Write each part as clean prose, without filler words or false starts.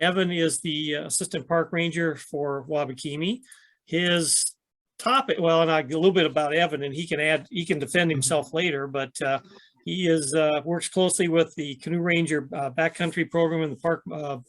Evan is the Assistant Park Ranger for Wabakimi. His topic, well, and a little bit about Evan, and he can defend himself later, but he works closely with the Canoe Ranger backcountry program and the park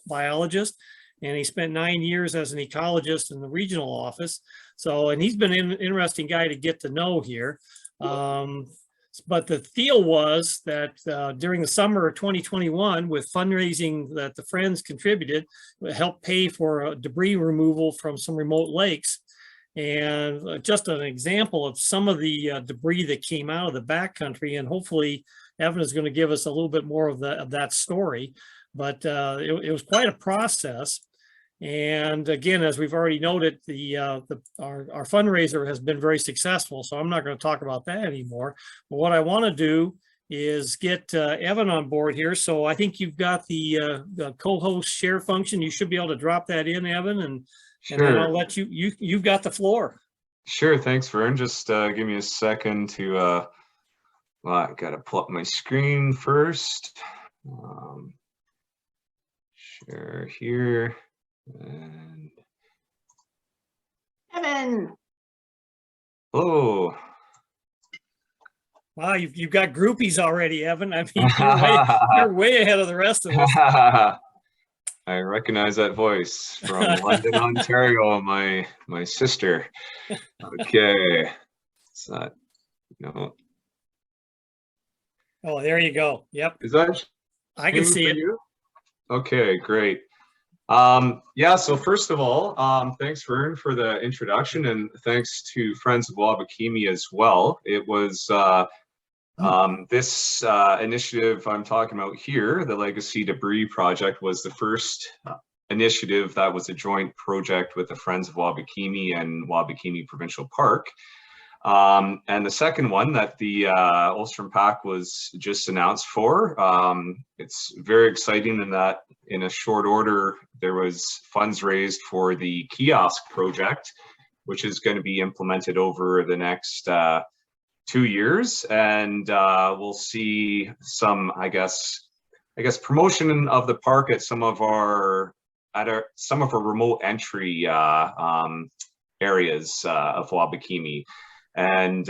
biologist. And he spent 9 years as an ecologist in the regional office. So, and he's been an interesting guy to get to know here. But the deal was that during the summer of 2021, with fundraising that the Friends contributed, it helped pay for debris removal from some remote lakes. And just an example of some of the debris that came out of the backcountry, and hopefully Evan is going to give us a little bit more of that story. But it was quite a process. And again, as we've already noted, our fundraiser has been very successful, so I'm not going to talk about that anymore. But what I want to do is get Evan on board here. So I think you've got the co-host share function. You should be able to drop that in, Evan, and then I'll let you've got the floor. Sure, thanks, Vern. Just give me a second to, well, I gotta pull up my screen first. Share here. And Evan. Hello. Wow, you've got groupies already, Evan. I mean, you're way ahead of the rest of us. I recognize that voice from London, Ontario, my sister. Okay. It's not, no. Oh, there you go. Yep. Is that? I can see it. You? Okay, great. Yeah, so first of all, thanks Vern for the introduction, and thanks to Friends of Wabakimi as well. It was this initiative I'm talking about here, the Legacy Debris Project, was the first initiative that was a joint project with the Friends of Wabakimi and Wabakimi Provincial Park. And the second one that the Ulster Pack was just announced for, it's very exciting in that in a short order, there was funds raised for the kiosk project, which is going to be implemented over the next 2 years. And we'll see some, I guess, promotion of the park at some of our remote entry areas of Wabakimi. And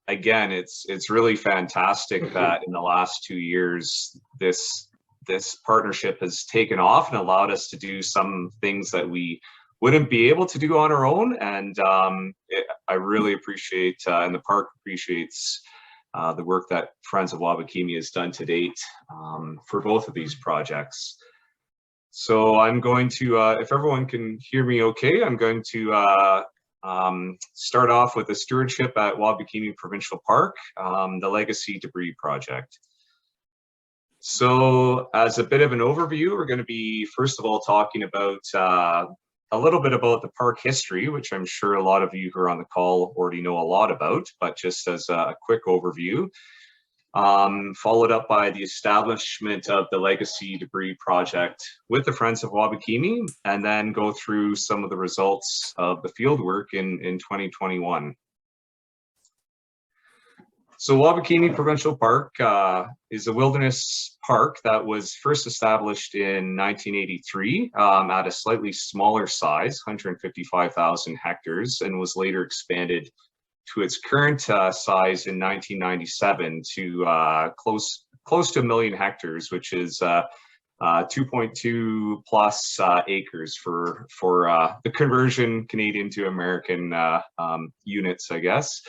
again, it's really fantastic that in the last 2 years, this partnership has taken off and allowed us to do some things that we wouldn't be able to do on our own. And I really appreciate, and the park appreciates the work that Friends of Wabakimi has done to date for both of these projects. So I'm going to, if everyone can hear me okay, I'm going to start off with the Stewardship at Wabakimi Provincial Park, the Legacy Debris Project. So as a bit of an overview, we're going to be first of all talking about a little bit about the park history, which I'm sure a lot of you who are on the call already know a lot about, but just as a quick overview. Followed up by the establishment of the Legacy Debris Project with the Friends of Wabakimi, and then go through some of the results of the fieldwork in 2021. So Wabakimi Provincial Park is a wilderness park that was first established in 1983 at a slightly smaller size, 155,000 hectares, and was later expanded to its current size in 1997 to close to 1 million hectares, which is 2.2 plus acres for the conversion Canadian to American units, I guess.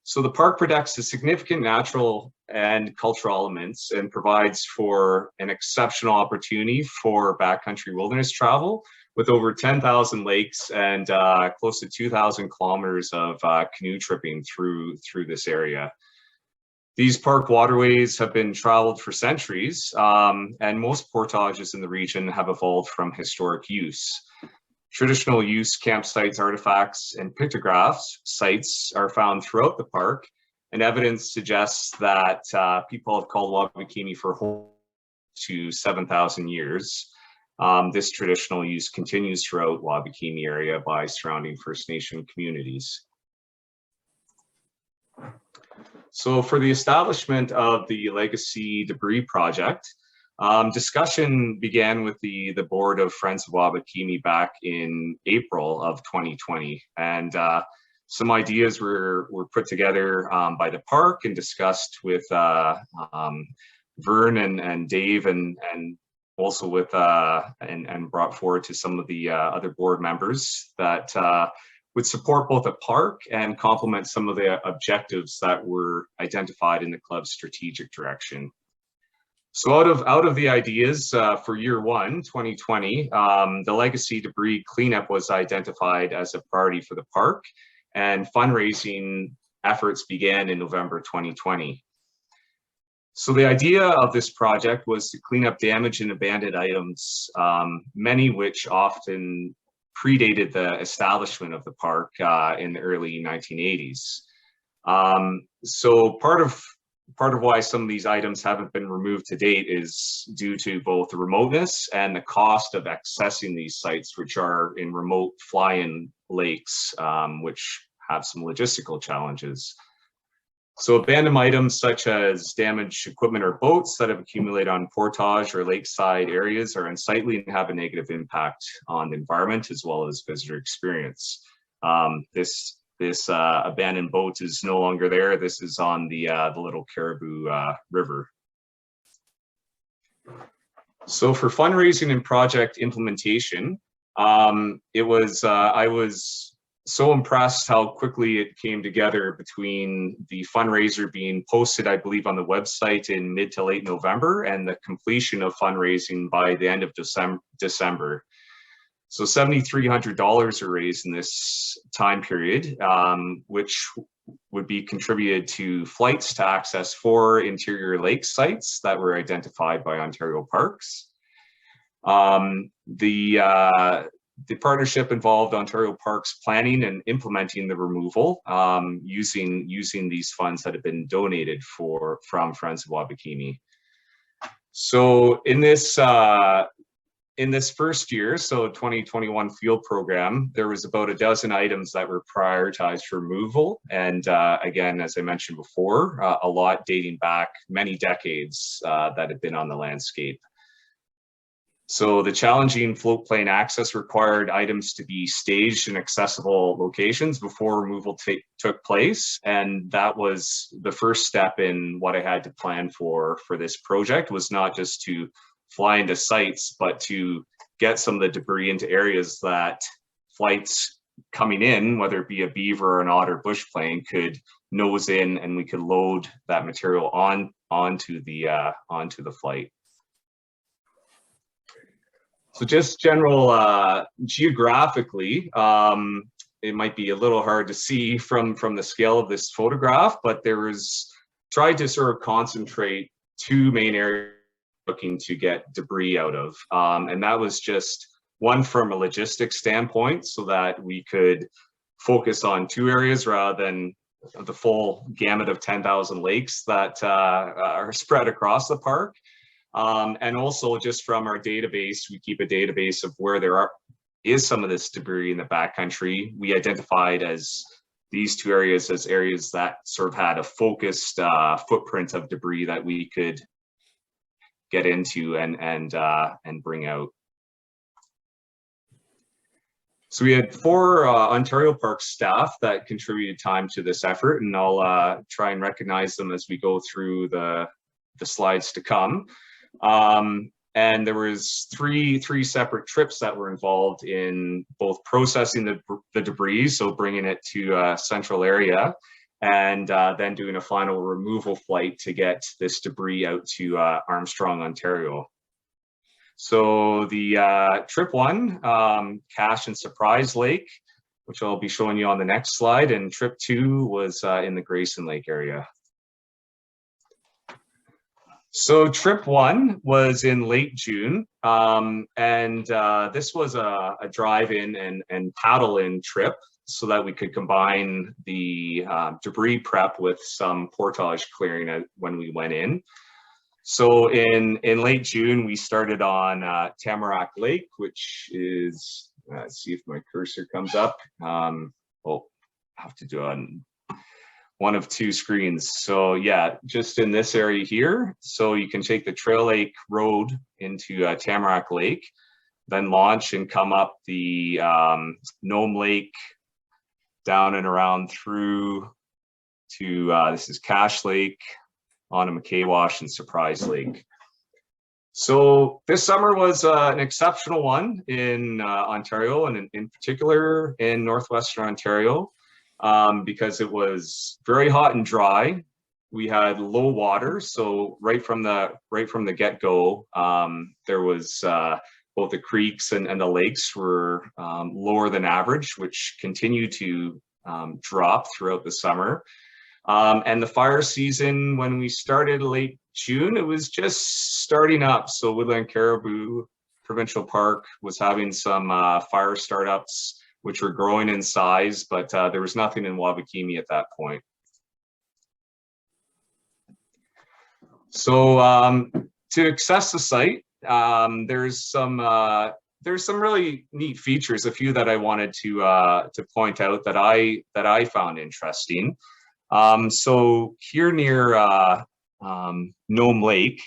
So the park protects the significant natural and cultural elements and provides for an exceptional opportunity for backcountry wilderness travel, with over 10,000 lakes and close to 2,000 kilometers of canoe tripping through this area. These park waterways have been traveled for centuries, and most portages in the region have evolved from historic use. Traditional use campsites, artifacts, and pictographs sites are found throughout the park, and evidence suggests that people have called Wabakimi for home to 7,000 years. This traditional use continues throughout Wabakimi area by surrounding First Nation communities. So for the establishment of the Legacy Debris Project, Discussion began with the board of Friends of Wabakimi back in April of 2020, and some ideas were put together by the park and discussed with Vern and Dave, and also with and brought forward to some of the other board members that would support both the park and complement some of the objectives that were identified in the club's strategic direction. So out of the ideas for year one, 2020, the legacy debris cleanup was identified as a priority for the park, and fundraising efforts began in November 2020. So the idea of this project was to clean up damaged and abandoned items, many which often predated the establishment of the park in the early 1980s. So part of why some of these items haven't been removed to date is due to both the remoteness and the cost of accessing these sites, which are in remote fly-in lakes, which have some logistical challenges. So abandoned items such as damaged equipment or boats that have accumulated on portage or lakeside areas are unsightly and have a negative impact on the environment as well as visitor experience. This abandoned boat is no longer there. This is on the Little Caribou River. So for fundraising and project implementation, I was so impressed how quickly it came together between the fundraiser being posted, I believe, on the website in mid to late November and the completion of fundraising by the end of December. So $7,300 are raised in this time period, which would be contributed to flights to access 4 interior lake sites that were identified by Ontario Parks. The partnership involved Ontario Parks planning and implementing the removal using these funds that have been donated from Friends of Wabakimi. So in this first year, so 2021 field program, there was about a dozen items that were prioritized for removal. And again, as I mentioned before, a lot dating back many decades that have been on the landscape. So the challenging floatplane access required items to be staged in accessible locations before removal took place. And that was the first step in what I had to plan for this project, was not just to fly into sites, but to get some of the debris into areas that flights coming in, whether it be a beaver or an otter bush plane, could nose in, and we could load that material onto the flight. So just general geographically, it might be a little hard to see from the scale of this photograph, but there was tried to sort of concentrate 2 main areas looking to get debris out of, and that was just one from a logistics standpoint, so that we could focus on 2 areas rather than the full gamut of 10,000 lakes that are spread across the park. And also just from our database, we keep a database of where there is some of this debris in the backcountry. We identified as these 2 areas as areas that sort of had a focused footprint of debris that we could get into and bring out. So we had 4 Ontario Parks staff that contributed time to this effort, and I'll try and recognize them as we go through the slides to come. And there was three separate trips that were involved in both processing the debris, so bringing it to a central area, and then doing a final removal flight to get this debris out to Armstrong, Ontario. So the trip 1, Cache and Surprise Lake, which I'll be showing you on the next slide, and trip 2 was in the Grayson Lake area. So trip 1 was in late June, and this was a drive-in and paddle-in trip so that we could combine the debris prep with some portage clearing when we went in. So in late June, we started on Tamarack Lake, which is, let's see if my cursor comes up. Oh, I have to do it on one of two screens. So yeah, just in this area here. So you can take the Trail Lake Road into Tamarack Lake, then launch and come up the Nome Lake, down and around through to, this is Cache Lake, on to McCawash and Surprise Lake. So this summer was an exceptional one in Ontario, and in particular in Northwestern Ontario, because it was very hot and dry. We had low water, so right from the get-go, there was both the creeks and the lakes were lower than average, which continued to drop throughout the summer. And the fire season, when we started late June, it was just starting up. So Woodland Caribou Provincial Park was having some fire startups, which were growing in size, but there was nothing in Wabakimi at that point. So to access the site, there's some really neat features, a few that I wanted to point out that I found interesting. So here near Nome Lake,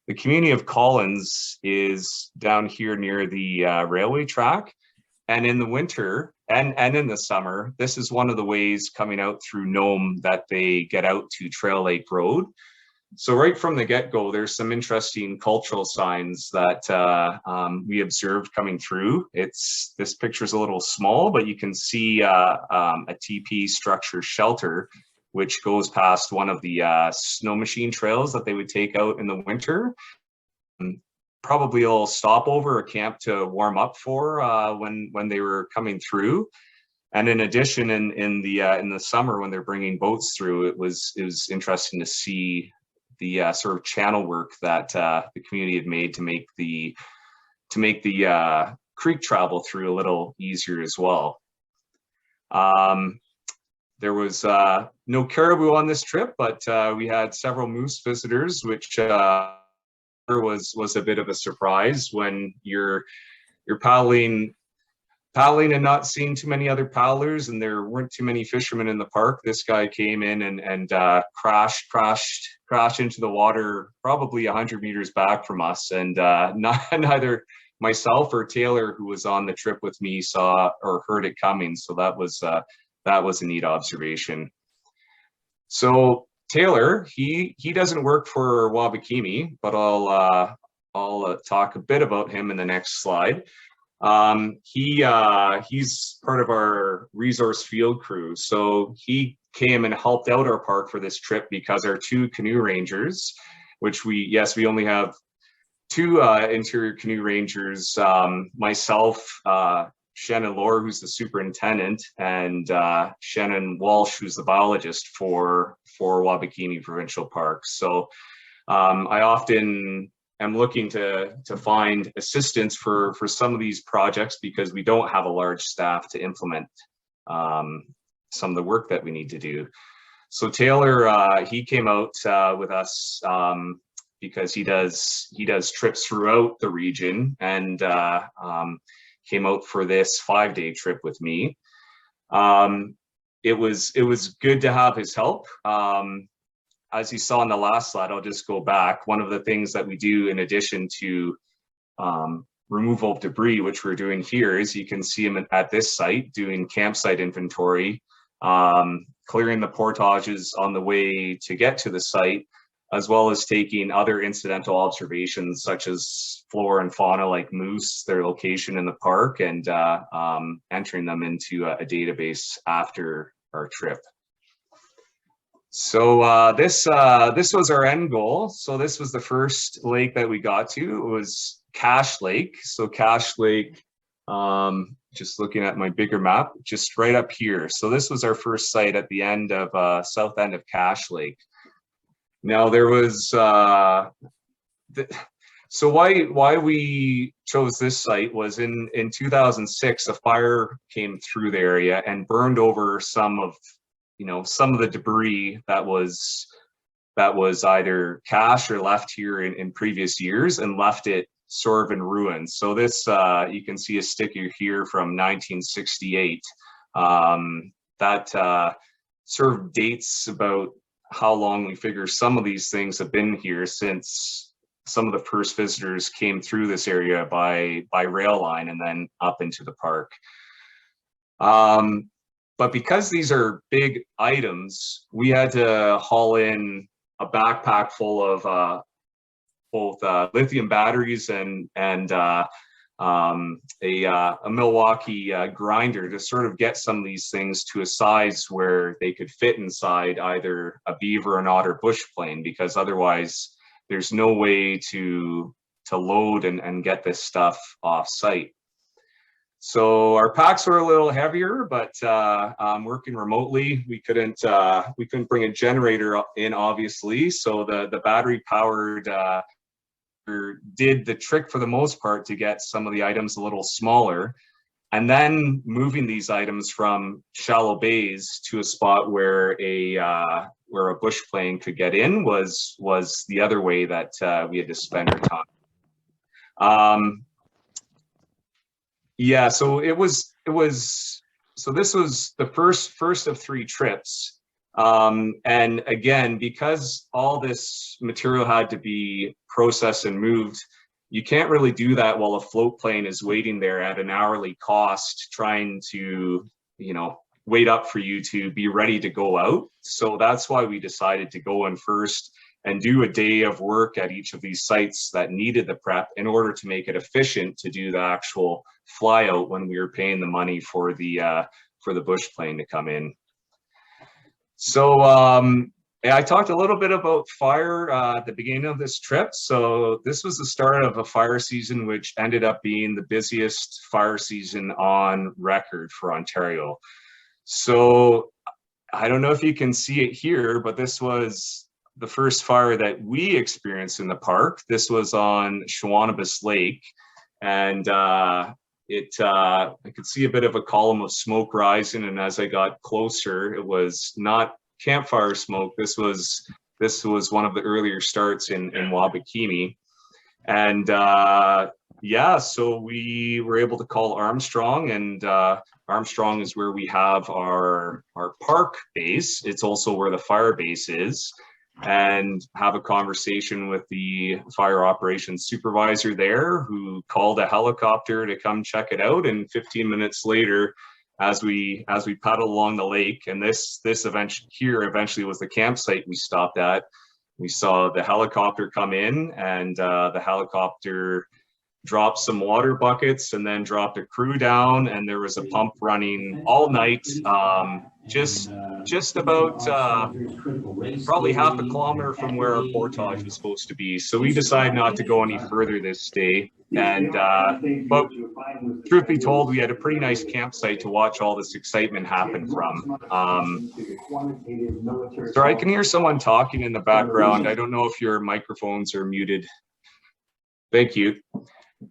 the community of Collins is down here near the railway track. And in the winter and in the summer, this is one of the ways coming out through Nome that they get out to Trail Lake Road. So right from the get-go, there's some interesting cultural signs that we observed coming through. This picture's a little small, but you can see a TP structure shelter, which goes past one of the snow machine trails that they would take out in the winter. Probably a little stopover, a camp to warm up for when they were coming through. And in addition, in the summer when they're bringing boats through, it was interesting to see the sort of channel work that the community had made to make the creek travel through a little easier as well. There was no caribou on this trip, but we had several moose visitors, which was a bit of a surprise when you're paddling and not seeing too many other paddlers, and there weren't too many fishermen in the park. This guy came in and crashed into the water, probably 100 meters back from us, and neither myself or Taylor, who was on the trip with me, saw or heard it coming. So that was a neat observation. So Taylor, he doesn't work for Wabakimi, but I'll talk a bit about him in the next slide. He's part of our resource field crew. So he came and helped out our park for this trip because our two canoe rangers, which we only have two interior canoe rangers, myself, Shannon Lohr, who's the superintendent, and Shannon Walsh, who's the biologist for Wabakimi Provincial Park. So I often am looking to find assistance for some of these projects because we don't have a large staff to implement some of the work that we need to do. So Taylor, he came out with us because he does trips throughout the region, and came out for this 5-day trip with me. It was good to have his help. As you saw in the last slide, I'll just go back. One of the things that we do in addition to removal of debris, which we're doing here, is you can see him at this site doing campsite inventory, clearing the portages on the way to get to the site, as well as taking other incidental observations such as flora and fauna like moose, their location in the park, and entering them into a database after our trip. So this was our end goal. So this was the first lake that we got to. It was Cache Lake. So Cache Lake, just looking at my bigger map, just right up here. So this was our first site at the end of south end of Cache Lake. Now there was so why we chose this site was in 2006 a fire came through the area and burned over some of the debris that was either cache or left here in previous years and left it sort of in ruins. So this you can see a sticker here from 1968 that sort of dates about how long we figure some of these things have been here since some of the first visitors came through this area by rail line and then up into the park. But because these are big items, we had to haul in a backpack full of both lithium batteries and a Milwaukee grinder to sort of get some of these things to a size where they could fit inside either a beaver, an otter, bush plane, because otherwise there's no way to load and get this stuff off site. So our packs were a little heavier, but working remotely, we couldn't bring a generator in, obviously. So the battery powered did the trick for the most part to get some of the items a little smaller, and then moving these items from shallow bays to a spot where a bush plane could get in was the other way that we had to spend our time. Yeah, so this was the first of 3 trips. And again, because all this material had to be processed and moved, you can't really do that while a float plane is waiting there at an hourly cost, trying to, wait up for you to be ready to go out. So that's why we decided to go in first and do a day of work at each of these sites that needed the prep in order to make it efficient to do the actual fly out when we were paying the money for the bush plane to come in. So I talked a little bit about fire at the beginning of this trip. So this was the start of a fire season, which ended up being the busiest fire season on record for Ontario. So I don't know if you can see it here, but this was the first fire that we experienced in the park. This was on Shawanibus Lake, and I could see a bit of a column of smoke rising, and as I got closer, it was not campfire smoke. This was one of the earlier starts in Wabakimi, and yeah, so we were able to call Armstrong, and Armstrong is where we have our park base. It's also where the fire base is, and have a conversation with the fire operations supervisor there, who called a helicopter to come check it out. And 15 minutes later, as we paddled along the lake, and this event here eventually was the campsite we stopped at, we saw the helicopter come in, and the helicopter dropped some water buckets and then dropped a crew down, and there was a pump running all night, just about probably half a kilometer from where our portage was supposed to be. So we decided not to go any further this day, and but truth be told, we had a pretty nice campsite to watch all this excitement happen from. Sorry, I can hear someone talking in the background. I don't know if your microphones are muted. Thank you.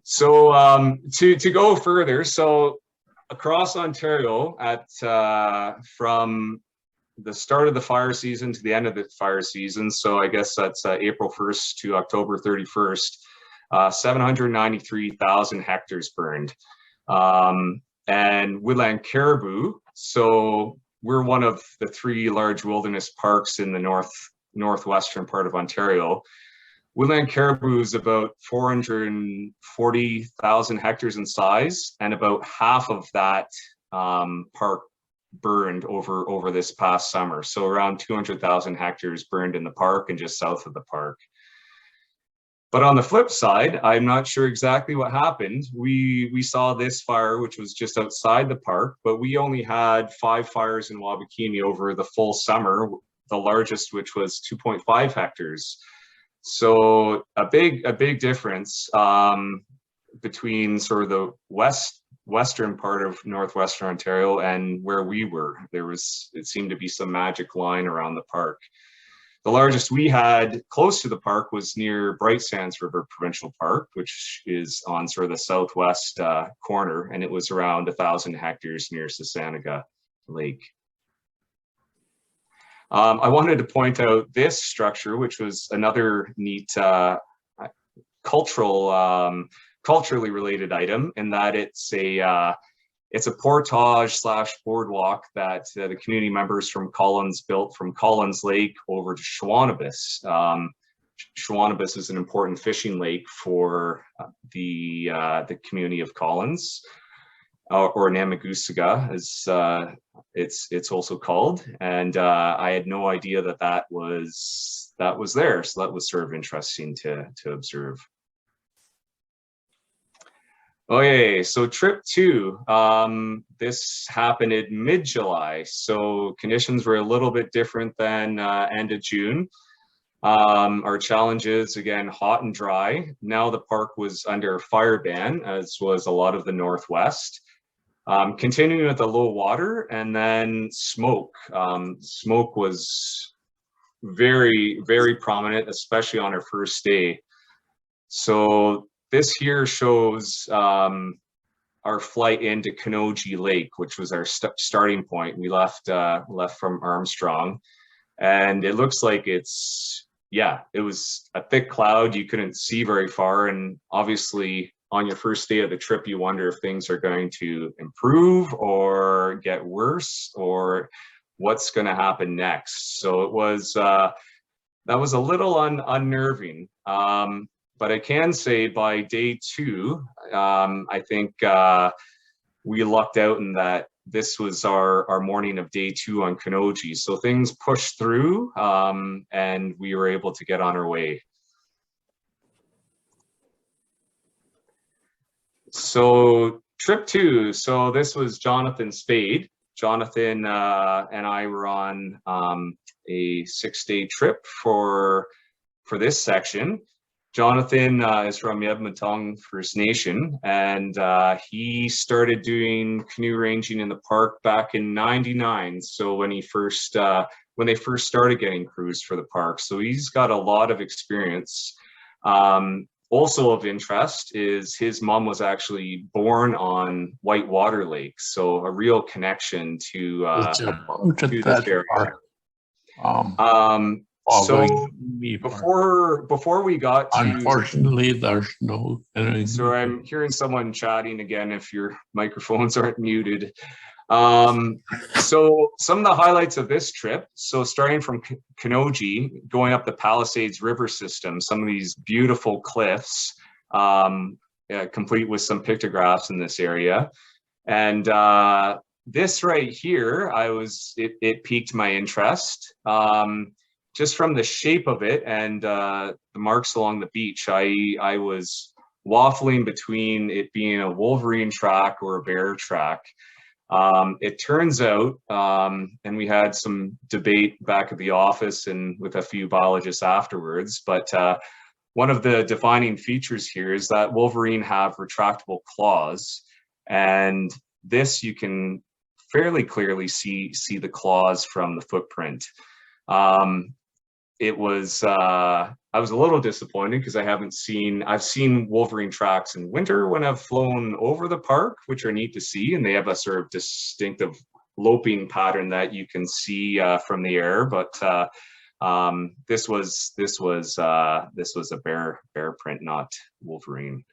So to go further, so across Ontario, from the start of the fire season to the end of the fire season, so I guess that's April 1st to October 31st, 793,000 hectares burned. And woodland caribou, so we're one of the 3 large wilderness parks in the northwestern part of Ontario. Woodland caribou is about 440,000 hectares in size, and about half of that park burned over this past summer. So around 200,000 hectares burned in the park and just south of the park. But on the flip side, I'm not sure exactly what happened. We saw this fire, which was just outside the park, but we only had 5 fires in Wabakimi over the full summer, the largest, which was 2.5 hectares. So a big difference between sort of the western part of northwestern Ontario and where we were. It seemed to be some magic line around the park. The largest we had close to the park was near Bright Sands River Provincial Park, which is on sort of the southwest corner, and it was around 1,000 hectares near Sasanaga Lake. I wanted to point out this structure, which was another neat culturally related item, in that it's It's a portage / boardwalk that the community members from Collins built from Collins Lake over to Shawanibis. Shawanibis is an important fishing lake for the community of Collins, or Namagusaga, as it's also called. And I had no idea that was there, so that was sort of interesting to observe. Okay, so trip 2, this happened in mid-July, so conditions were a little bit different than end of June. Our challenges, again, hot and dry. Now the park was under fire ban, as was a lot of the Northwest. Continuing with the low water, and then smoke. Smoke was very, very prominent, especially on our first day. So this here shows our flight into Kanoji Lake, which was our starting point. We left from Armstrong, and it looks like it's, yeah, it was a thick cloud. You couldn't see very far, and obviously on your first day of the trip, you wonder if things are going to improve or get worse, or what's going to happen next. So it was that was a little unnerving. But I can say by day 2, I think we lucked out in that this was our morning of day 2 on Kanoji. So things pushed through, and we were able to get on our way. So trip 2, so this was Jonathan Spade. Jonathan and I were on a 6-day trip for this section. Jonathan is from Yebmatong First Nation, and he started doing canoe ranging in the park back in '99. So when they first started getting crews for the park, so he's got a lot of experience. Also of interest is his mom was actually born on Whitewater Lake, so a real connection to this area. So before we got to, unfortunately, there's no. So I'm hearing someone chatting again. If your microphones aren't muted. So some of the highlights of this trip. So starting from Kanoji, going up the Palisades River system, some of these beautiful cliffs, complete with some pictographs in this area, and this right here, it piqued my interest. Just from the shape of it and the marks along the beach, I was waffling between it being a wolverine track or a bear track. It turns out, and we had some debate back at the office and with a few biologists afterwards, but one of the defining features here is that wolverine have retractable claws, and this you can fairly clearly see the claws from the footprint. It was, I was a little disappointed because I've seen wolverine tracks in winter when I've flown over the park, which are neat to see, and they have a sort of distinctive loping pattern that you can see from the air. But this was a bear print, not wolverine.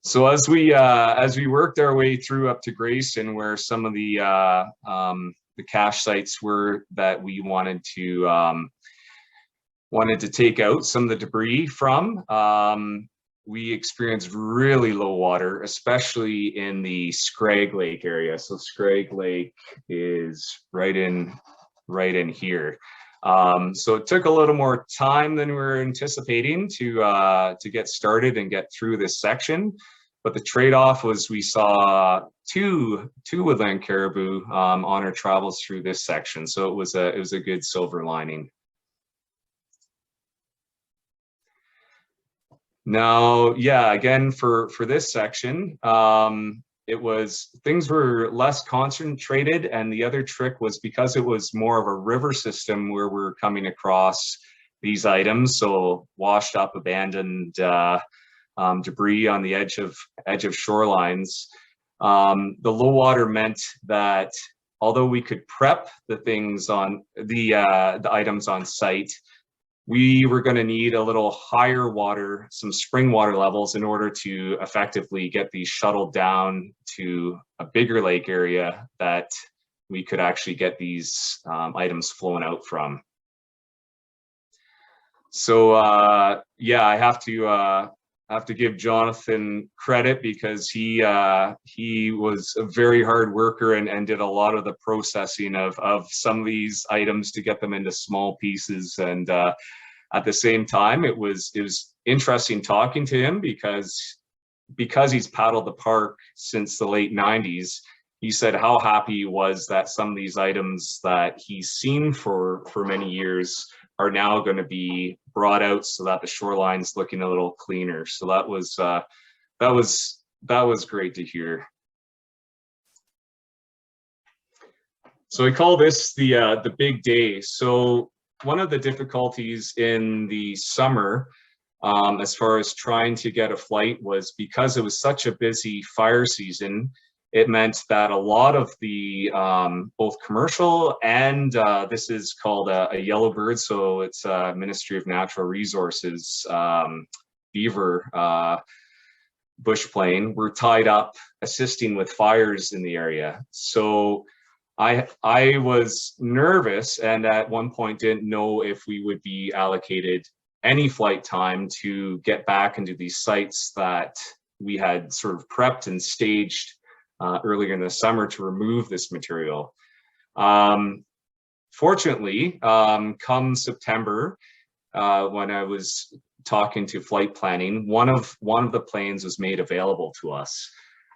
So as we worked our way through up to Grayson, where some of the cache sites were that we wanted to take out some of the debris from, we experienced really low water, especially in the SCRAG Lake area. So SCRAG Lake is right in here. So it took a little more time than we were anticipating to get started and get through this section. But the trade-off was we saw two woodland caribou on our travels through this section. So it was a good silver lining. Now, yeah, again, for this section, things were less concentrated, and the other trick was because it was more of a river system where we're coming across these items, so washed up, abandoned debris on the edge of shorelines. The low water meant that although we could prep the things on the items on site, we were going to need a little higher water, some spring water levels in order to effectively get these shuttled down to a bigger lake area that we could actually get these items flown out from. So yeah, I have to give Jonathan credit because he was a very hard worker and did a lot of the processing of some of these items to get them into small pieces. And at the same time, it was interesting talking to him because he's paddled the park since the late 90s. He said how happy he was that some of these items that he's seen for many years are now going to be brought out so that the shoreline's looking a little cleaner. So that was great to hear. So I call this the big day. So one of the difficulties in the summer, as far as trying to get a flight, was because it was such a busy fire season. It meant that a lot of the both commercial and this is called a yellowbird, so it's a Ministry of Natural Resources beaver bush plane, were tied up assisting with fires in the area. So I was nervous and at one point didn't know if we would be allocated any flight time to get back into these sites that we had sort of prepped and staged earlier in the summer to remove this material. Fortunately, come September, when I was talking to flight planning, one of the planes was made available to us.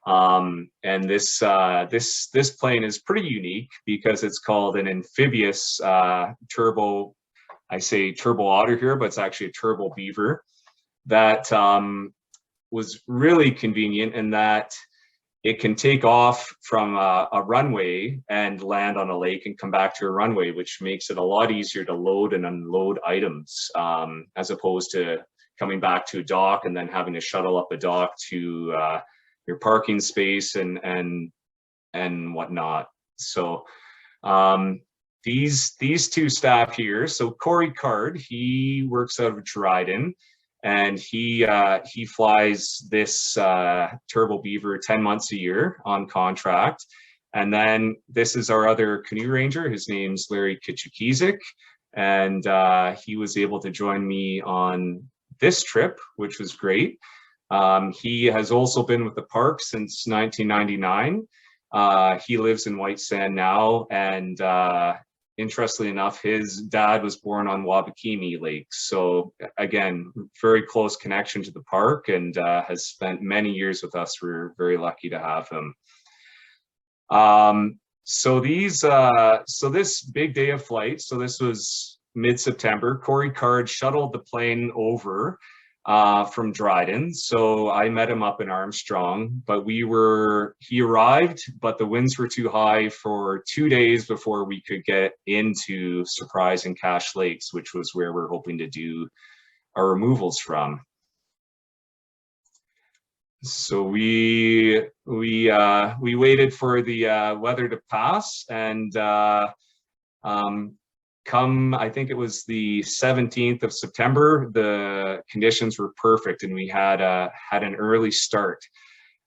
And this plane is pretty unique because it's called an amphibious turbo. I say turbo otter here, but it's actually a turbo beaver. That was really convenient in that it can take off from a runway and land on a lake and come back to a runway, which makes it a lot easier to load and unload items, as opposed to coming back to a dock and then having to shuttle up a dock to your parking space and whatnot. So these two staff here, so Corey Card, he works out of Dryden, and he flies this Turbo Beaver 10 months a year on contract. And then this is our other canoe ranger. His name's Larry Kitchukizik, and he was able to join me on this trip, which was great. He has also been with the park since 1999. He lives in White Sand now, and interestingly enough, his dad was born on Wabakimi Lake. So again, very close connection to the park, and has spent many years with us. We're very lucky to have him. So this big day of flight, so this was mid-September, Corey Card shuttled the plane over from Dryden. So I met him up in Armstrong, but he arrived, but the winds were too high for 2 days before we could get into Surprise and Cache Lakes, which was where we're hoping to do our removals from. So we waited for the weather to pass, and come, I think it was the 17th of September, the conditions were perfect and we had an early start.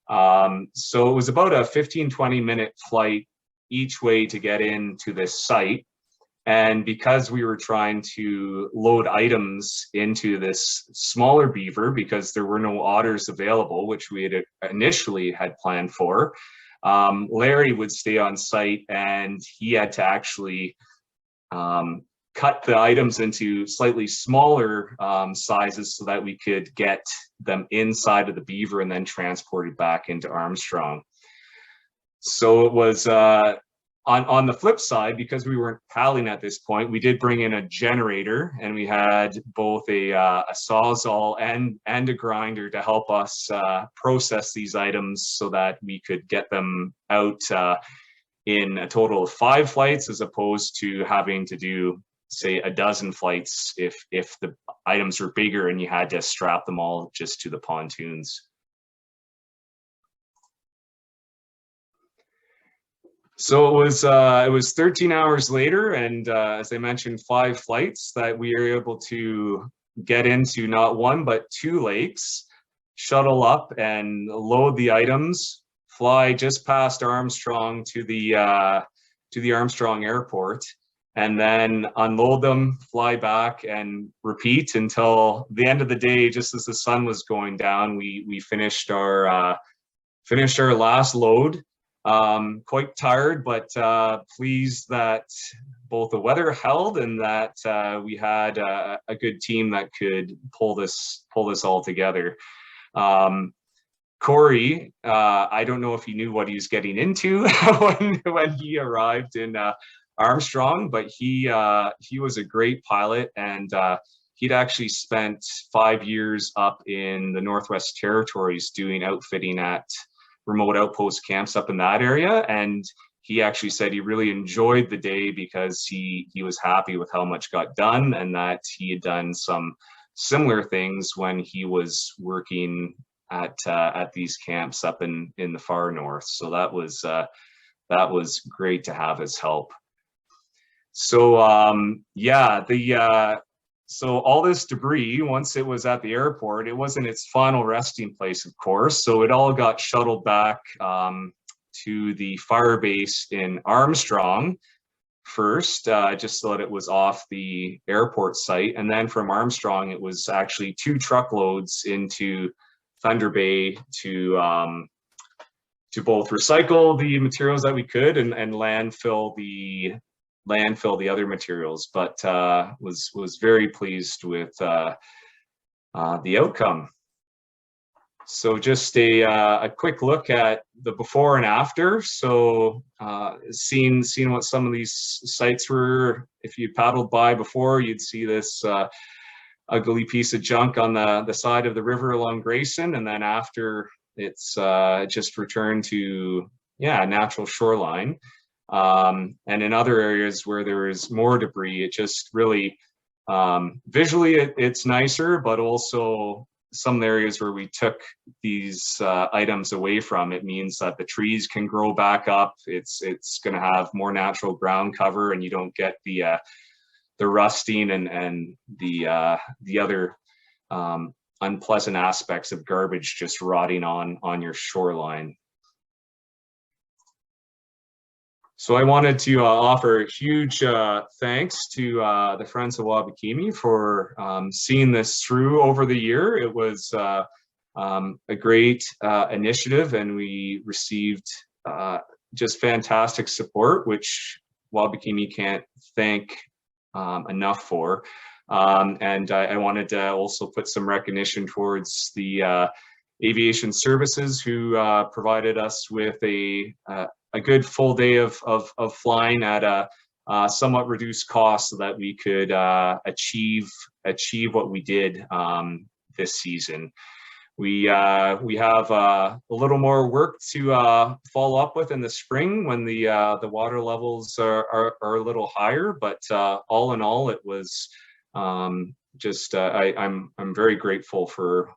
So it was about a 15-20 minute flight each way to get into this site. And because we were trying to load items into this smaller beaver, because there were no otters available, which we had initially had planned for, Larry would stay on site, and he had to actually cut the items into slightly smaller sizes so that we could get them inside of the beaver and then transported back into Armstrong. So it was on the flip side, because we weren't paddling at this point, we did bring in a generator, and we had both a sawzall and a grinder to help us process these items so that we could get them out in a total of 5 flights, as opposed to having to do, say, a dozen flights if the items were bigger and you had to strap them all just to the pontoons. So it was 13 hours later, and as I mentioned, 5 flights that we were able to get into not one but 2 lakes, shuttle up and load the items, fly just past Armstrong to the Armstrong Airport, and then unload them, fly back, and repeat until the end of the day. Just as the sun was going down, we finished our last load. Quite tired, but pleased that both the weather held and that we had a good team that could pull this all together. Corey, I don't know if he knew what he was getting into when he arrived in Armstrong, but he was a great pilot, and he'd actually spent 5 years up in the Northwest Territories doing outfitting at remote outpost camps up in that area, and he actually said he really enjoyed the day because he was happy with how much got done, and that he had done some similar things when he was working at these camps up in the far north. So that was great to have his help. So so all this debris, once it was at the airport, it wasn't its final resting place, of course. So it all got shuttled back to the fire base in Armstrong first, just so that it was off the airport site. And then from Armstrong, it was actually 2 truckloads into Thunder Bay to both recycle the materials that we could and landfill the other materials, but was very pleased with the outcome. So just a quick look at the before and after. So seeing what some of these sites were. If you paddled by before, you'd see this ugly piece of junk on the side of the river along Grayson, and then after it's just returned to natural shoreline. And in other areas where there is more debris, it just really visually it's nicer, but also some areas where we took these items away from, it means that the trees can grow back up. It's going to have more natural ground cover, and you don't get the rusting and the other unpleasant aspects of garbage just rotting on your shoreline. So I wanted to offer a huge thanks to the Friends of Wabakimi for seeing this through over the year. It was a great initiative, and we received just fantastic support, which Wabakimi can't thank enough for. And I wanted to also put some recognition towards the aviation services who provided us with a good full day of flying at a somewhat reduced cost, so that we could achieve what we did this season. We have a little more work to follow up with in the spring when the water levels are a little higher, but all in all, it was just I'm very grateful for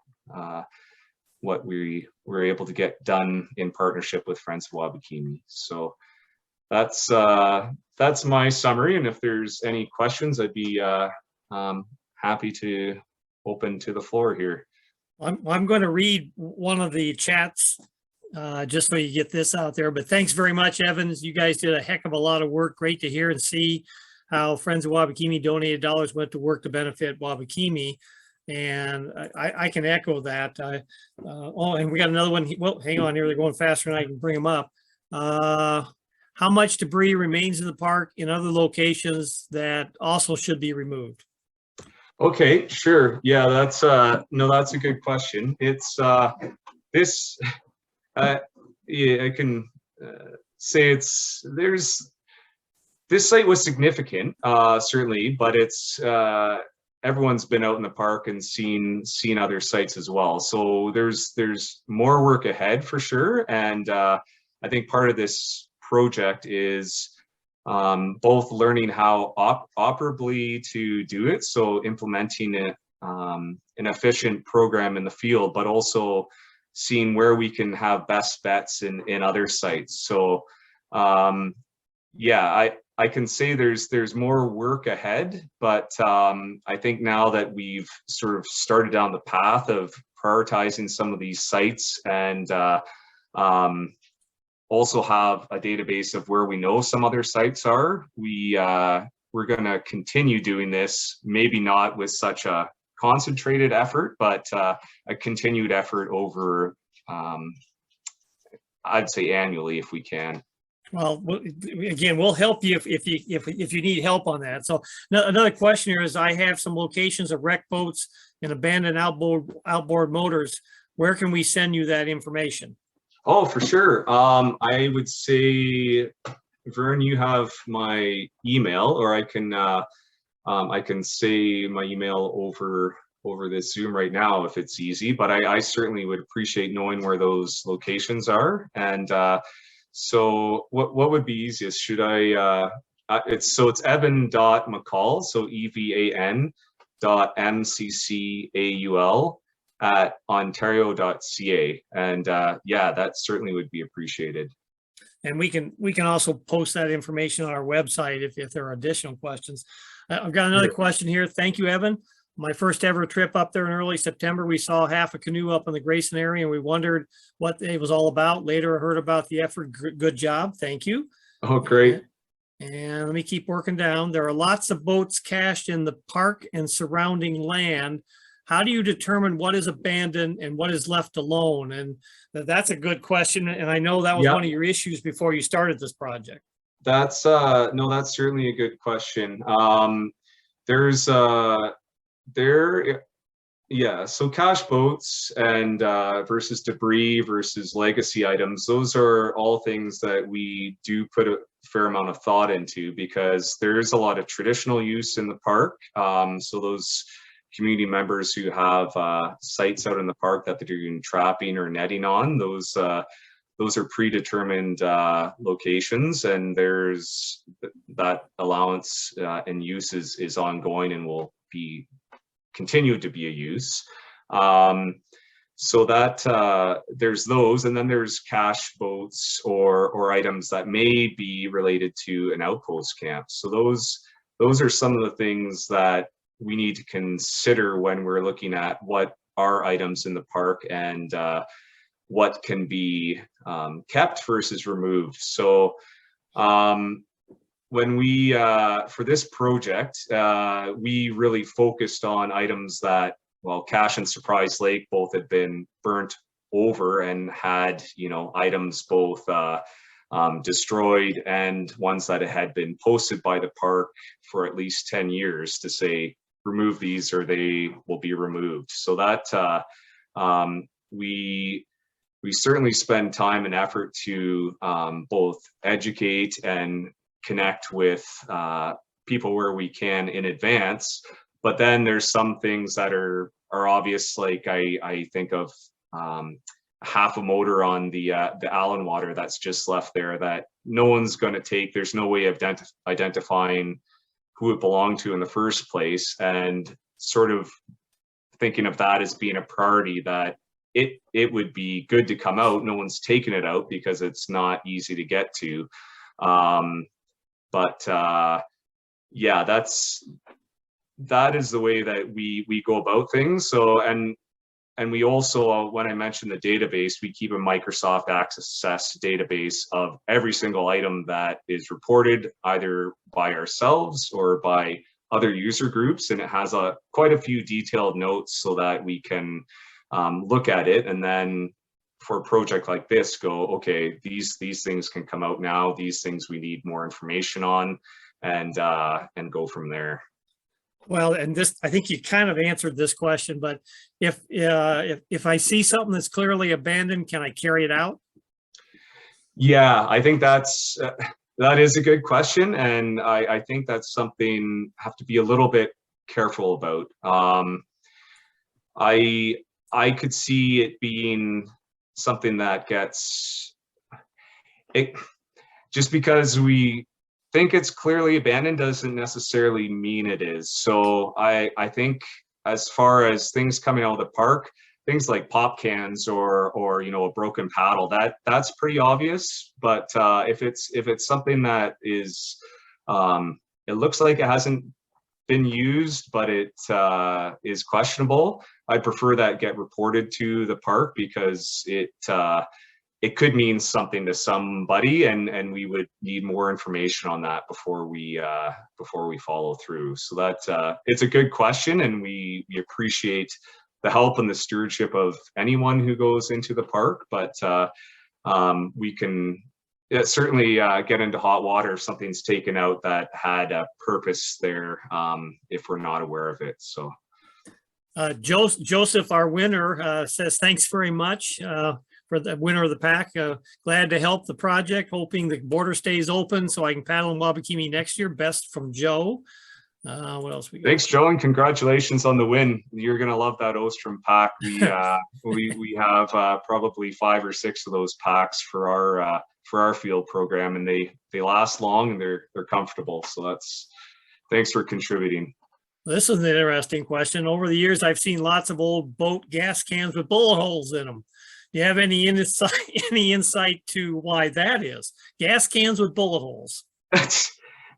what we were able to get done in partnership with Friends of Wabakimi. So that's my summary, and if there's any questions, I'd be happy to open to the floor here. I'm going to read one of the chats just so you get this out there, but thanks very much, Evans. You guys did a heck of a lot of work. Great to hear and see how Friends of Wabakimi donated dollars went to work to benefit Wabakimi. And I can echo that. Oh, and we got another one. Well, hang on here. They're going faster than I can bring them up. How much debris remains in the park in other locations that also should be removed? Okay, sure. Yeah, that's that's a good question. It's this. Yeah, I can say this site was significant, certainly, but it's everyone's been out in the park and seen other sites as well. So there's more work ahead for sure, and I think part of this project is both learning how operably to do it, so implementing it an efficient program in the field, but also seeing where we can have best bets in other sites. So Yeah, I can say there's more work ahead, but I think now that we've sort of started down the path of prioritizing some of these sites and also have a database of where we know some other sites are, we're going to continue doing this, maybe not with such a concentrated effort, but a continued effort over, I'd say annually if we can. Well, again, we'll help you if you need help on that. So another question here is, I have some locations of wrecked boats and abandoned outboard motors. Where can we send you that information? Oh, for sure. I would say, Vern, you have my email, or I can say my email over this Zoom right now if it's easy. But I certainly would appreciate knowing where those locations are. And so what would be easiest? Should I? It's evan.mccaul, so EVAN.MCCAUL @ontario.ca, and yeah, that certainly would be appreciated. And we can also post that information on our website if there are additional questions. I've got another question here. Thank you, Evan. My first ever trip up there in early September, we saw half a canoe up in the GRAYSON area, and we wondered what it was all about. Later, I heard about the effort. Good job. Thank you. Oh, great. And let me keep working down. There are lots of boats cached in the park and surrounding land. How do you determine what is abandoned and what is left alone? And that's a good question. And I know that was one of your issues before you started this project. That's no, that's certainly a good question. Yeah, so cache boats and versus debris versus legacy items, those are all things that we do put a fair amount of thought into, because there's a lot of traditional use in the park. So those community members who have sites out in the park that they're doing trapping or netting on, those are predetermined locations, and there's that allowance and use is ongoing and will be continue to be a use. So that there's those, and then there's cache boats or items that may be related to an outpost camp. So those are some of the things that we need to consider when we're looking at what are items in the park and what can be kept versus removed. So when we, for this project, we really focused on items that, well, Cache and Surprise Lake both had been burnt over and had, items both destroyed and ones that had been posted by the park for at least 10 years to say, remove these or they will be removed. So that we certainly spend time and effort to both educate and connect with people where we can in advance. But then there's some things that are obvious, like I think of half a motor on the Allen water that's just left there that no one's going to take. There's no way of identifying who it belonged to in the first place, and sort of thinking of that as being a priority, that it would be good to come out. No one's taken it out because it's not easy to get to. Yeah, that is the way that we go about things. So, and we also, when I mentioned the database, we keep a Microsoft Access database of every single item that is reported either by ourselves or by other user groups, and it has quite a few detailed notes so that we can look at it, and then for a project like this go, okay, these things can come out now, these things we need more information on, and go from there. Well, and this, I think you kind of answered this question, but if I see something that's clearly abandoned, can I carry it out? Yeah, I think that is a good question, and I think that's something I have to be a little bit careful about. I could see it being something that gets it, just because we think it's clearly abandoned doesn't necessarily mean it is. So I think as far as things coming out of the park, things like pop cans or you know, a broken paddle, that's pretty obvious. But if it's something that is it looks like it hasn't been used, but it is questionable, I prefer that get reported to the park, because it could mean something to somebody, and we would need more information on that before we follow through. So that it's a good question, and we appreciate the help and the stewardship of anyone who goes into the park, but we can certainly get into hot water if something's taken out that had a purpose there, if we're not aware of it. So Joseph, our winner, says thanks very much for the winner of the pack. Glad to help the project, hoping the border stays open so I can paddle in Wabakimi next year. Best from Joe. What else we got? Thanks, Joe, and congratulations on the win. You're gonna love that Ostrom pack. We have probably 5 or 6 of those packs for our field program, and they last long and they're comfortable. So thanks for contributing. This is an interesting question. Over the years, I've seen lots of old boat gas cans with bullet holes in them. Do you have any insight to why that is? Gas cans with bullet holes.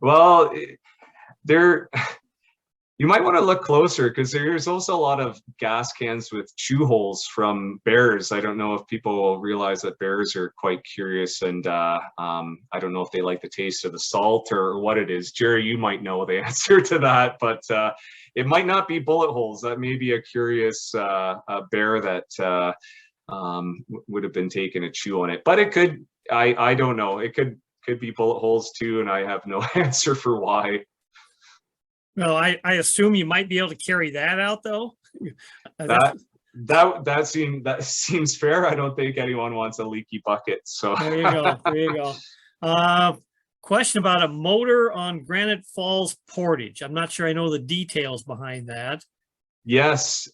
Well, you might want to look closer, because there's also a lot of gas cans with chew holes from bears. I don't know if people realize that bears are quite curious, and I don't know if they like the taste of the salt or what it is. Jerry, you might know the answer to that, but it might not be bullet holes. That may be a curious bear that would have been taking a chew on it, but it could, I don't know, it could be bullet holes too, and I have no answer for why. Well, I assume you might be able to carry that out, though. That seems fair. I don't think anyone wants a leaky bucket. So there you go. There you go. Question about a motor on Granite Falls Portage. I'm not sure I know the details behind that. Yes,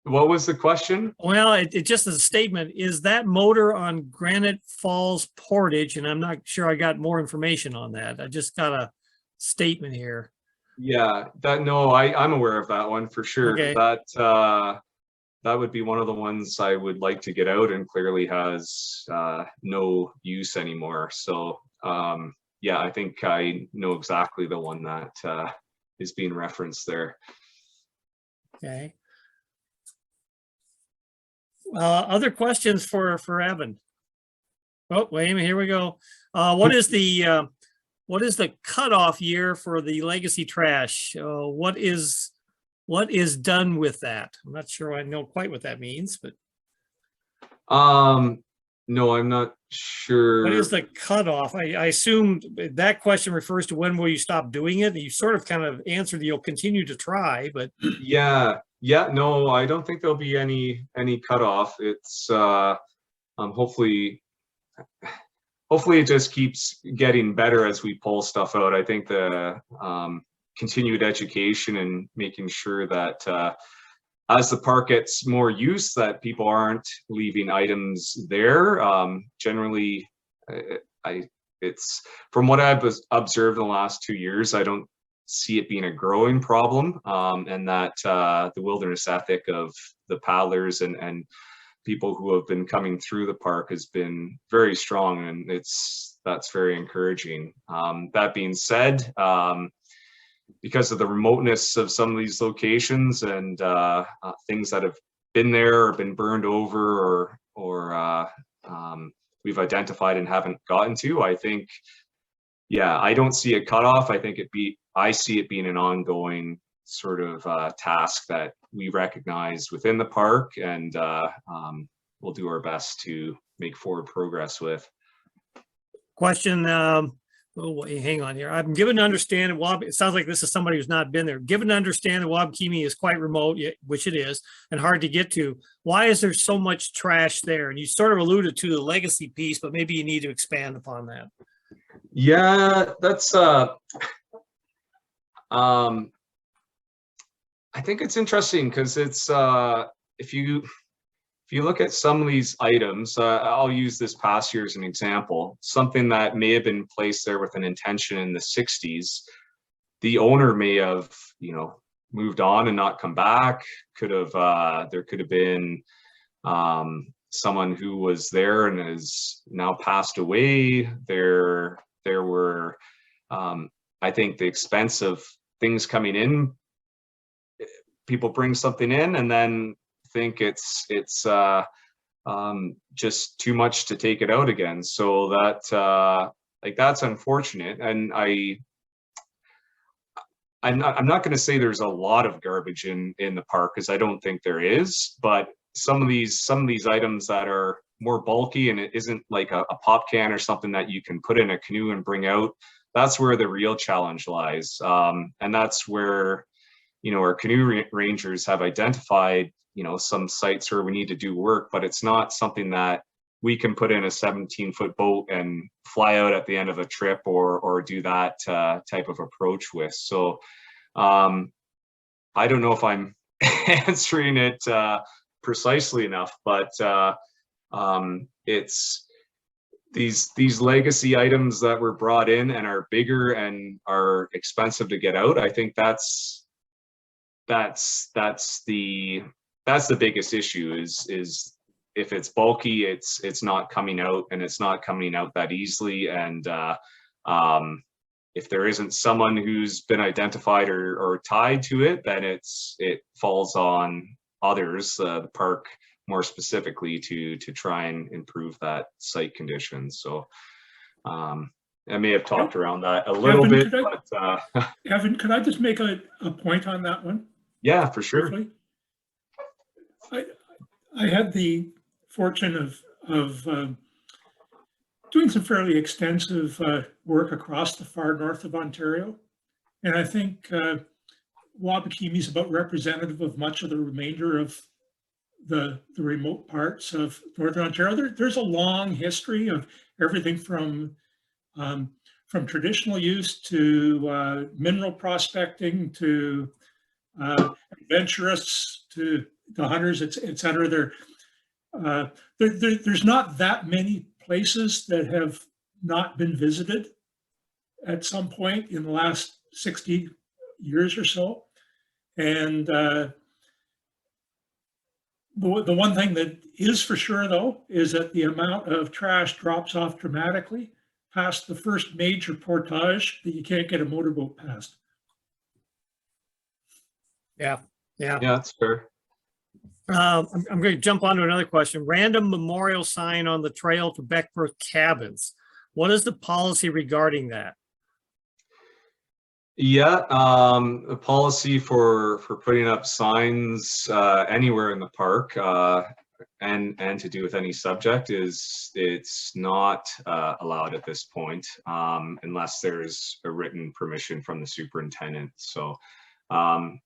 what was the question? Well, it just is a statement. Is that motor on Granite Falls Portage? And I'm not sure I got more information on that. I just got a statement here. Yeah, I'm aware of that one for sure. Okay. That would be one of the ones I would like to get out, and clearly has no use anymore. So yeah, I think I know exactly the one that is being referenced there. Okay. Other questions for Evan? Oh, wait a minute, here we go. What is the cutoff year for the legacy trash? What is done with that? I'm not sure I know quite what that means, but no, I'm not sure. what is the cutoff? I assume that question refers to when will you stop doing it? You sort of kind of answered you'll continue to try, but yeah, no, I don't think there'll be any cutoff. It's hopefully it just keeps getting better as we pull stuff out. I think the continued education and making sure that as the park gets more use, that people aren't leaving items there. Generally, it's from what I've observed in the last 2 years, I don't see it being a growing problem, and that the wilderness ethic of the paddlers and people who have been coming through the park has been very strong, and that's very encouraging. That being said, because of the remoteness of some of these locations and things that have been there or been burned over or we've identified and haven't gotten to, I think, yeah, I don't see a cutoff. I see it being an ongoing sort of task that we recognize within the park, and we'll do our best to make forward progress with. question, hang on here. I'm given to understand it sounds like this is somebody who's not been there. Given to understand that Wabakimi is quite remote, which it is, and hard to get to. Why is there so much trash there? And you sort of alluded to the legacy piece, but maybe you need to expand upon that. Yeah, that's I think it's interesting because it's if you look at some of these items, I'll use this past year as an example, something that may have been placed there with an intention in the 60s. The owner may have, moved on and not come back. Could have there could have been someone who was there and has now passed away. There were I think the expense of things coming in, people bring something in and then think it's just too much to take it out again. So that like that's unfortunate. And I'm not going to say there's a lot of garbage in the park, because I don't think there is, but some of these items that are more bulky and it isn't like a pop can or something that you can put in a canoe and bring out, that's where the real challenge lies. And that's where, you know, our canoe rangers have identified, you know, some sites where we need to do work, but it's not something that we can put in a 17-foot boat and fly out at the end of a trip or do that type of approach with. So I don't know if I'm answering it precisely enough, but it's these legacy items that were brought in and are bigger and are expensive to get out. I think that's the biggest issue is if it's bulky, it's not coming out, and it's not coming out that easily. And if there isn't someone who's been identified or tied to it, then it falls on others, the park more specifically, to try and improve that site condition. So I may have talked around that a little bit, but Evan, could I just make a point on that one? Yeah, for sure. Briefly? I had the fortune of doing some fairly extensive work across the far north of Ontario. And I think Wabakimi is about representative of much of the remainder of the remote parts of Northern Ontario. There's a long history of everything from traditional use to mineral prospecting to adventurists to the hunters, et cetera. There's not that many places that have not been visited at some point in the last 60 years or so. And the one thing that is for sure, though, is that the amount of trash drops off dramatically past the first major portage that you can't get a motorboat past. Yeah. Yeah, that's fair. I'm going to jump on to another question. Random memorial sign on the trail to Beckworth cabins. What is the policy regarding that? Yeah, a policy for putting up signs anywhere in the park and to do with any subject is it's not allowed at this point unless there's a written permission from the superintendent. So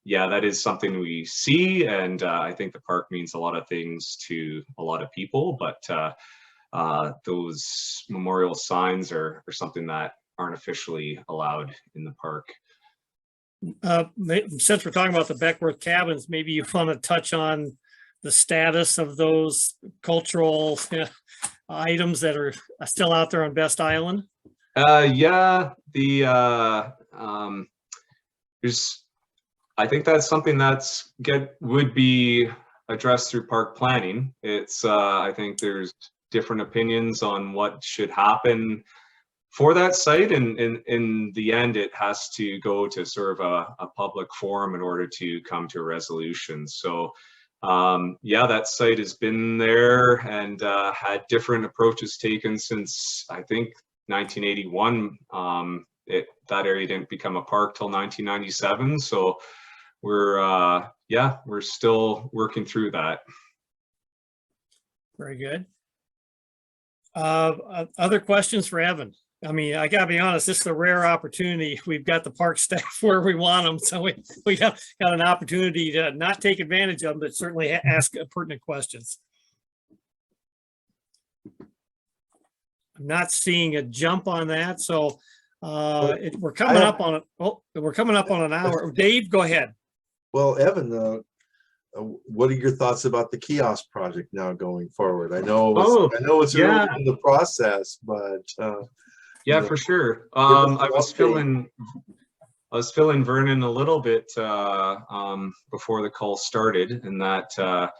yeah, that is something we see, and I think the park means a lot of things to a lot of people, but those memorial signs are something that aren't officially allowed in the park. Since we're talking about the Beckworth cabins, maybe you want to touch on the status of those cultural items that are still out there on Best Island. Yeah, there's, I think that's something that's would be addressed through park planning. It's I think there's different opinions on what should happen for that site, and in the end it has to go to sort of a public forum in order to come to a resolution. So yeah, that site has been there and had different approaches taken since I think 1981. That area didn't become a park till 1997, so we're yeah, we're still working through that. Very good. Other questions for Evan? I mean, I gotta be honest, this is a rare opportunity. We've got the park staff where we want them, so we got an opportunity to not take advantage of them, but certainly ask pertinent questions. I'm not seeing a jump on that, so we're coming up on it. Oh, we're coming up on an hour. Dave, go ahead. Well, Evan, what are your thoughts about the kiosk project now going forward? I know it's yeah, early in the process, but yeah, for sure. I was feeling was filling Vernon a little bit before the call started, and that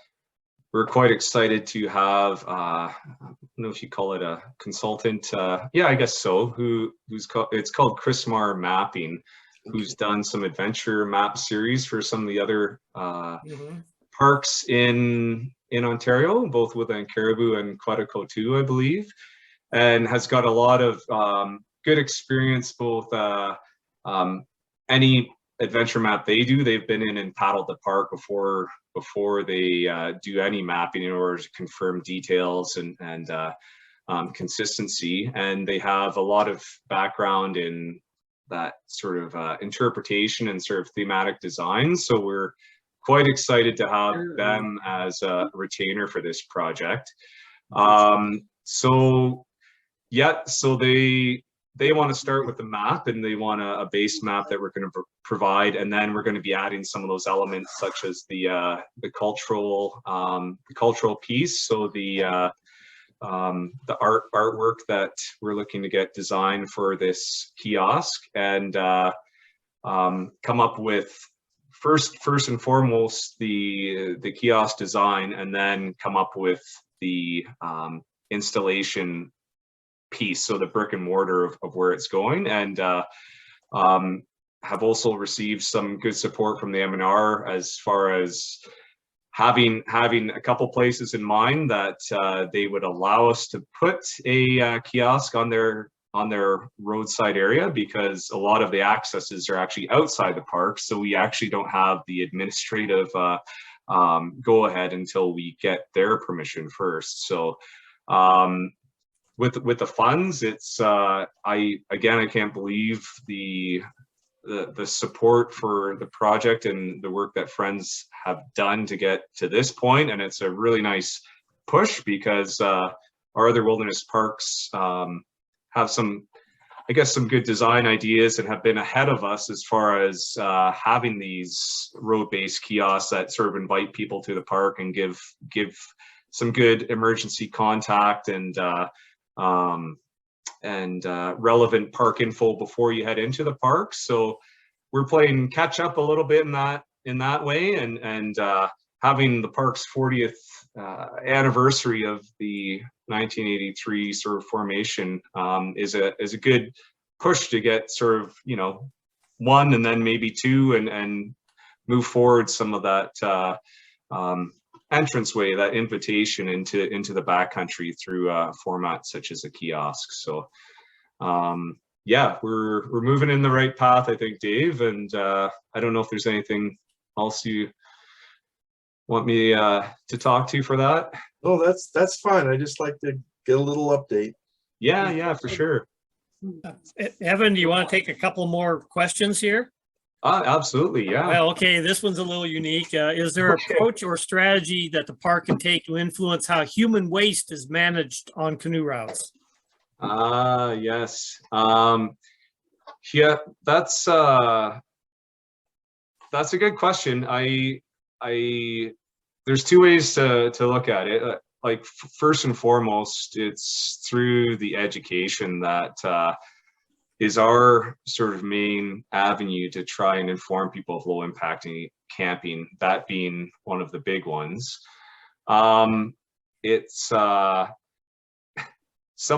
we're quite excited to have, I don't know if you call it a consultant, yeah, I guess so, it's called Chrismar Mapping, who's done some adventure map series for some of the other parks in Ontario, both within Caribou and Quetico, I believe, and has got a lot of good experience, both any adventure map they do, they've been in and paddled the park before they do any mapping in order to confirm details and consistency. And they have a lot of background in that sort of interpretation and sort of thematic design. So we're quite excited to have them as a retainer for this project. So yeah, so they want to start with the map, and they want a base map that we're going to provide, and then we're going to be adding some of those elements such as the cultural piece. So the artwork that we're looking to get designed for this kiosk, and come up with first and foremost the kiosk design, and then come up with the installation piece, so the brick and mortar of where it's going, and have also received some good support from the M&R as far as having a couple places in mind that they would allow us to put a kiosk on their roadside area, because a lot of the accesses are actually outside the park, so we actually don't have the administrative go ahead until we get their permission first. So with the funds, it's I can't believe the support for the project and the work that Friends have done to get to this point, and it's a really nice push, because our other wilderness parks have some good design ideas and have been ahead of us as far as having these road-based kiosks that sort of invite people to the park and give some good emergency contact and relevant park info before you head into the park. So we're playing catch up a little bit in that way, and having the park's 40th anniversary of the 1983 sort of formation is a good push to get sort of, one and then maybe two, and move forward some of that entranceway, that invitation into the backcountry through formats such as a kiosk. So yeah, we're moving in the right path, I think, Dave, and I don't know if there's anything else you want me to talk to for that. Oh, that's fine. I just like to get a little update. Yeah, for sure. Evan, do you want to take a couple more questions here? Absolutely, yeah. Well, okay, this one's a little unique. Is there an approach or strategy that the park can take to influence how human waste is managed on canoe routes? Yes. Yeah, that's a good question. There's two ways to look at it. Like, first and foremost, it's through the education that is our sort of main avenue to try and inform people of low impact camping, that being one of the big ones. It's some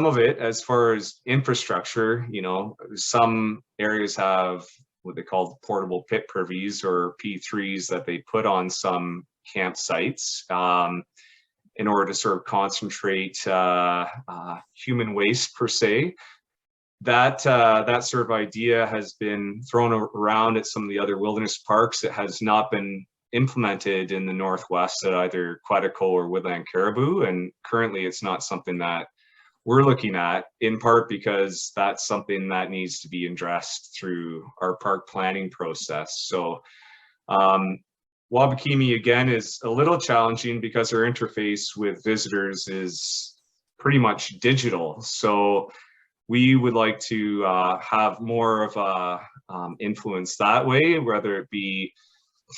of it, as far as infrastructure, some areas have what they call portable pit privies, or P3s, that they put on some campsites in order to sort of concentrate human waste per se. That sort of idea has been thrown around at some of the other wilderness parks. It has not been implemented in the Northwest at either Quetico or Woodland Caribou, and currently it's not something that we're looking at, in part because that's something that needs to be addressed through our park planning process. So Wabakimi, again, is a little challenging because our interface with visitors is pretty much digital. So we would like to have more of a influence that way, whether it be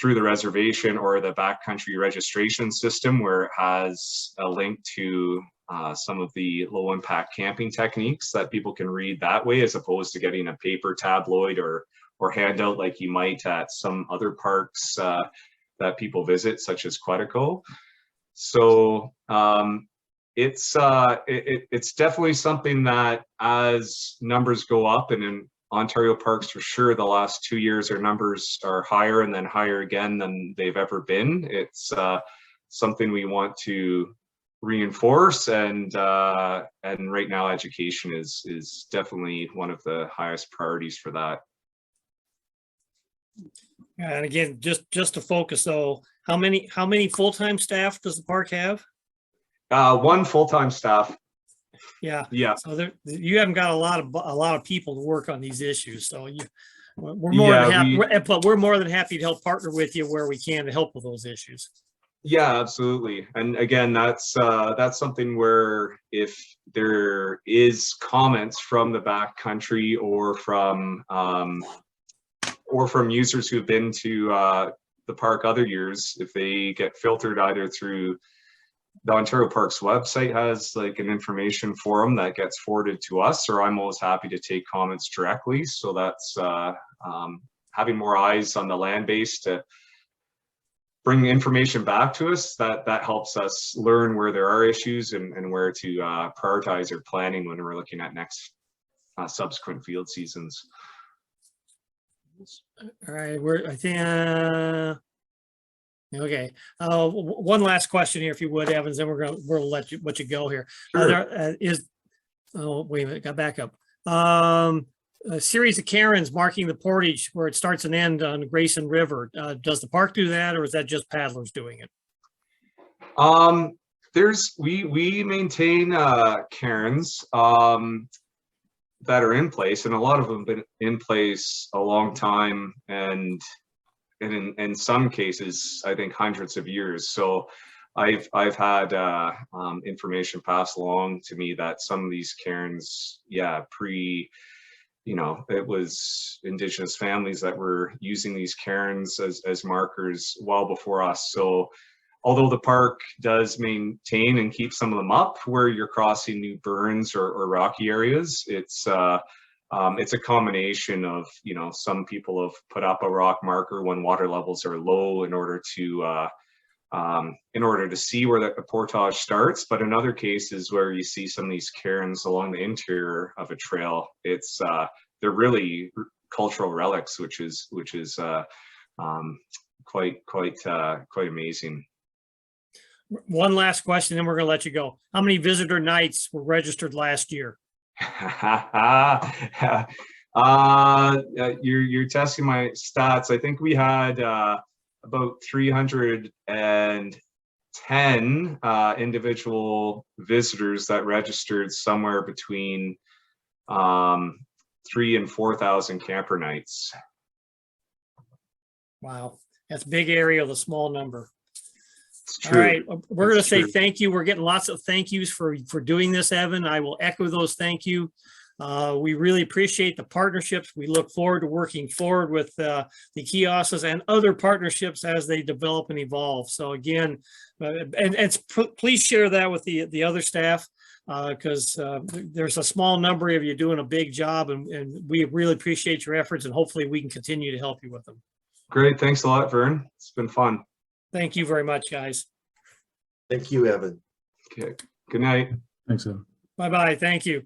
through the reservation or the backcountry registration system, where it has a link to some of the low impact camping techniques that people can read that way, as opposed to getting a paper tabloid or handout like you might at some other parks that people visit, such as Quetico. So it's definitely something that as numbers go up, and in Ontario parks for sure, the last 2 years our numbers are higher and then higher again than they've ever been. It's something we want to reinforce, and right now education is definitely one of the highest priorities for that. And again, just to focus though, how many full-time staff does the park have? 1 full-time staff. Yeah. Yeah. So you haven't got a lot of people to work on these issues. So we're more than happy, but we're more than happy to help partner with you where we can to help with those issues. Yeah, absolutely. And again, that's something where if there is comments from the back country or from users who've been to the park other years, if they get filtered either through the Ontario Parks website has like an information forum that gets forwarded to us, or I'm always happy to take comments directly. So that's having more eyes on the land base to bring information back to us, that helps us learn where there are issues and where to prioritize our planning when we're looking at next subsequent field seasons. All right, I think okay. One last question here, if you would, Evans, then we'll let you go here. Sure. Oh, wait a minute, got back up. A series of cairns marking the portage where it starts and ends on the Grayson River. Does the park do that, or is that just paddlers doing it? We maintain cairns that are in place, and a lot of them have been in place a long time, and in some cases, I think hundreds of years. So I've had information passed along to me that some of these cairns, it was Indigenous families that were using these cairns as markers well before us. So although the park does maintain and keep some of them up where you're crossing new burns or rocky areas, it's a combination of, some people have put up a rock marker when water levels are low in order to see where the portage starts. But in other cases where you see some of these cairns along the interior of a trail, they're really cultural relics, which is quite amazing. One last question, then we're going to let you go. How many visitor nights were registered last year? You're testing my stats. I think we had about 310 individual visitors that registered, somewhere between 3,000 and 4,000 camper nights. Wow, that's a big area with a small number. It's true. All right, we're going to say thank you. We're getting lots of thank yous for doing this, Evan. I will echo those thank you. We really appreciate the partnerships. We look forward to working forward with the kiosks and other partnerships as they develop and evolve. So again, please share that with the other staff, because there's a small number of you doing a big job, and we really appreciate your efforts, and hopefully we can continue to help you with them. Great. Thanks a lot, Vern. It's been fun. Thank you very much, guys. Thank you, Evan. Okay. Good night. Thanks, Evan. Bye-bye. Thank you.